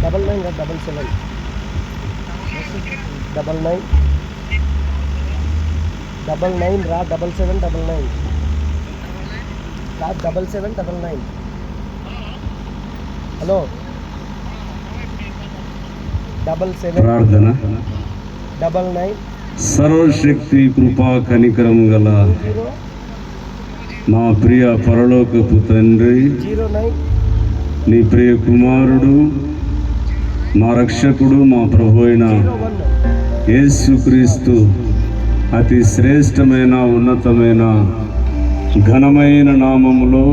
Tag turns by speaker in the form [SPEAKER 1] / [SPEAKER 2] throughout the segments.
[SPEAKER 1] 99 రా 77 99 99 రా 7799 రా 7799. హలో 77
[SPEAKER 2] ప్రార్థన.
[SPEAKER 1] 99
[SPEAKER 2] సర్వశక్తి కృపా కనికరం గల మా ప్రియ పరలోకపు తండ్రి,
[SPEAKER 1] 09
[SPEAKER 2] నీ ప్రియ కుమారుడు, మా రక్షకుడు, మా ప్రభు అయిన
[SPEAKER 1] 01
[SPEAKER 2] యేసుక్రీస్తు అతి శ్రేష్టమైన ఉన్నతమైన ఘనమైన నామములో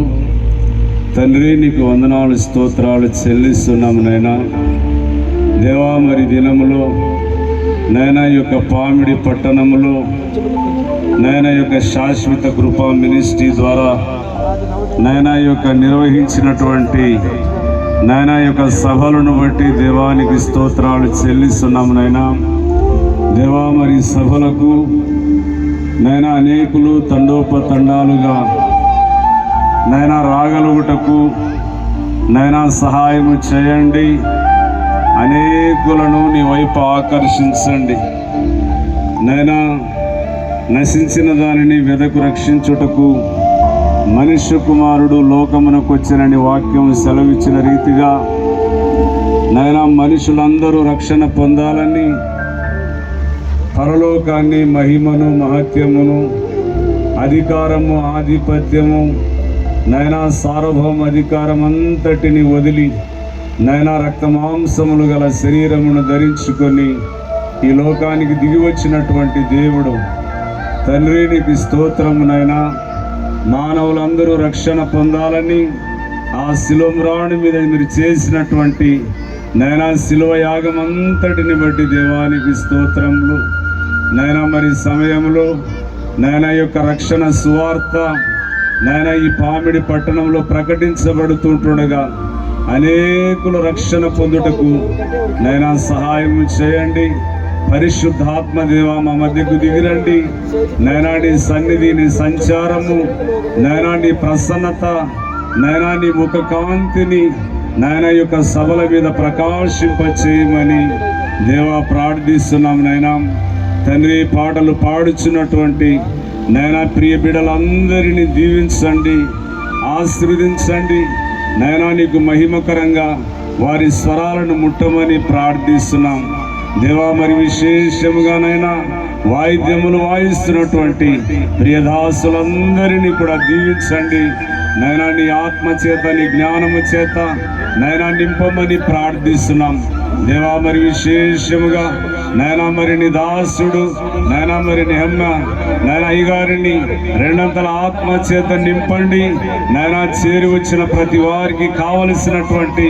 [SPEAKER 2] తండ్రి నీకు వందనాలు స్తోత్రాలు చెల్లిస్తున్నాము నైనా. దేవా, మరి దినములో నైనా యొక్క పామిడి పట్టణములో నైనా యొక్క శాశ్వత కృపా మినిస్ట్రీ ద్వారా నైనా యొక్క నిర్వహించినటువంటి నైనా యొక్క సభలను బట్టి దేవానికి స్తోత్రాలు చెల్లిస్తున్నాము నైనా. దేవా, మరి సభలకు నైనా అనేకులు తండోపతండాలుగా నైనా రాగలుగుటకు నైనా సహాయము చేయండి. అనేకులను నీ వైపు ఆకర్షించండి నైనా. నశించిన దానిని వెదకు రక్షించుటకు మనుష్య కుమారుడు లోకమునకు వచ్చినని వాక్యం సెలవిచ్చిన రీతిగా నైనా మనుషులందరూ రక్షణ పొందాలని పరలోకాన్ని, మహిమను, మహత్యమును, అధికారము, ఆధిపత్యము నైనా సార్వభౌమ అధికారం అంతటిని వదిలి నైనా రక్తమాంసములు గల శరీరమును ధరించుకొని ఈ లోకానికి దిగి వచ్చినటువంటి దేవుడు తండ్రి నీకు స్తోత్రమునైనా. మానవులందరూ రక్షణ పొందాలని ఆ శిలువరాణి మీద మీరు చేసినటువంటి నైనా శిలువ యాగం అంతటిని బట్టి దేవానికి స్తోత్రములు నైనా. మరి సమయంలో నైనా యొక్క రక్షణ సువార్త నైనా ఈ పామిడి పట్టణంలో ప్రకటించబడుతుంటుండగా అనేకులు రక్షణ పొందుటకు నైనా సహాయం చేయండి. పరిశుద్ధాత్మ దేవ మా మధ్యకు దిగిరండి నైనా. నీ సన్నిధి, నీ సంచారము నైనా, నీ ప్రసన్నత నైనా, నీ ముఖ కాంతిని నైనా యొక్క సభల మీద ప్రకాశింపచేయమని దేవా ప్రార్థిస్తున్నాం నైనా. తండ్రి, పాటలు పాడుచున్నటువంటి నైనా ప్రియ బిడ్డలందరినీ దీవించండి, ఆశీర్వదించండి నైనా. నీకు మహిమకరంగా వారి స్వరాలను ముట్టమని ప్రార్థిస్తున్నాం దేవా. మరి విశేషముగానైనా వాయిద్యములు వాయిస్తున్నటువంటి ప్రియదాసులందరినీ కూడా దీవించండి నైనా. నీ ఆత్మ చేత, నీ జ్ఞానము చేత నైనా నింపమని ప్రార్థిస్తున్నాం దేవా. మరి విశేషముగా నైనా మరి నీ దాసుడు నైనా మరి నెహమ్య నైనా అయ్యగారిని రెండంతల ఆత్మ చేత నింపండి నైనా. చేరి వచ్చిన ప్రతి వారికి కావలసినటువంటి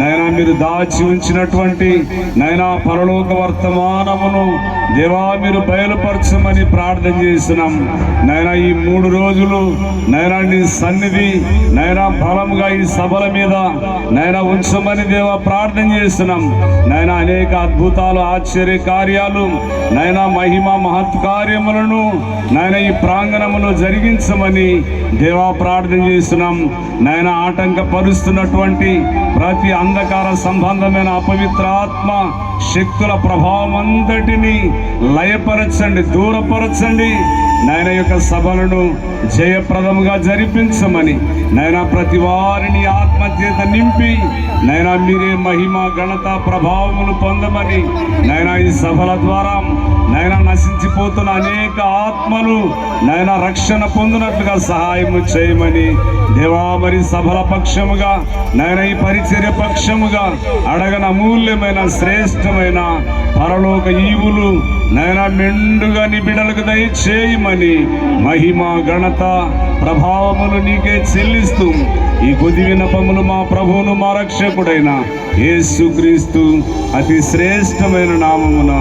[SPEAKER 2] నైనా మీరు దాచి ఉంచినటువంటి నైనా పరలోక వర్తమానమును దేవా మీరు బయలుపరచమని ప్రార్థన చేస్తున్నాం నైనా. ఈ 3 రోజులు నైనా నీ సన్నిధి నైనా బలముగా ఈ సభల మీద నైనా ఉంచమని దేవా ప్రార్థన చేస్తున్నాం నైనా. అనేక అద్భుతాలు, ఆశ్చర్య కార్యాలు నైనా, మహిమ మహత్ కార్యములను నైనా ఈ ప్రాంగణములో జరిగించమని దేవా ప్రార్థన చేస్తున్నాం నైనా. ఆటంకపరుస్తున్నటువంటి ప్రతి అంధకార సంబంధమైన అపవిత్ర ఆత్మ శక్తుల ప్రభావం అంతటిని లయపరచండి, దూరపరచండి నైనా. యొక్క సభలను జయప్రదముగా జరిపించమని నైనా. ప్రతి వారిని ఆత్మ చేత నింపి నైనా మీరే మహిమ, ఘనత, ప్రభావములు పొందమని నైనా. ఈ సభల ద్వారా నైనా నశించిపోతున్న అనేక ఆత్మలు నైనా రక్షణ పొందినట్లుగా సహాయము చేయమని దేవా. మరి సభల పక్షముగా నైనా ఈ పరిచర్య పక్షముగా అడగన అమూల్యమైన శ్రేష్టమైన పరలోక ఈవులు నైనా మెండుగా నీ బిడ్డలకు దయచేయమని మహిమ, ఘనత, ప్రభావములు నీకే చెల్లిస్తూ ఈ కొద్ది విన్నపములు మా ప్రభువును, మా రక్షకుడైన యేసుక్రీస్తు అతి శ్రేష్టమైన నామమున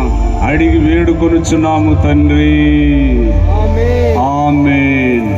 [SPEAKER 2] అడిగి వేడుకొనుచున్నాము తండ్రి. ఆమేన్.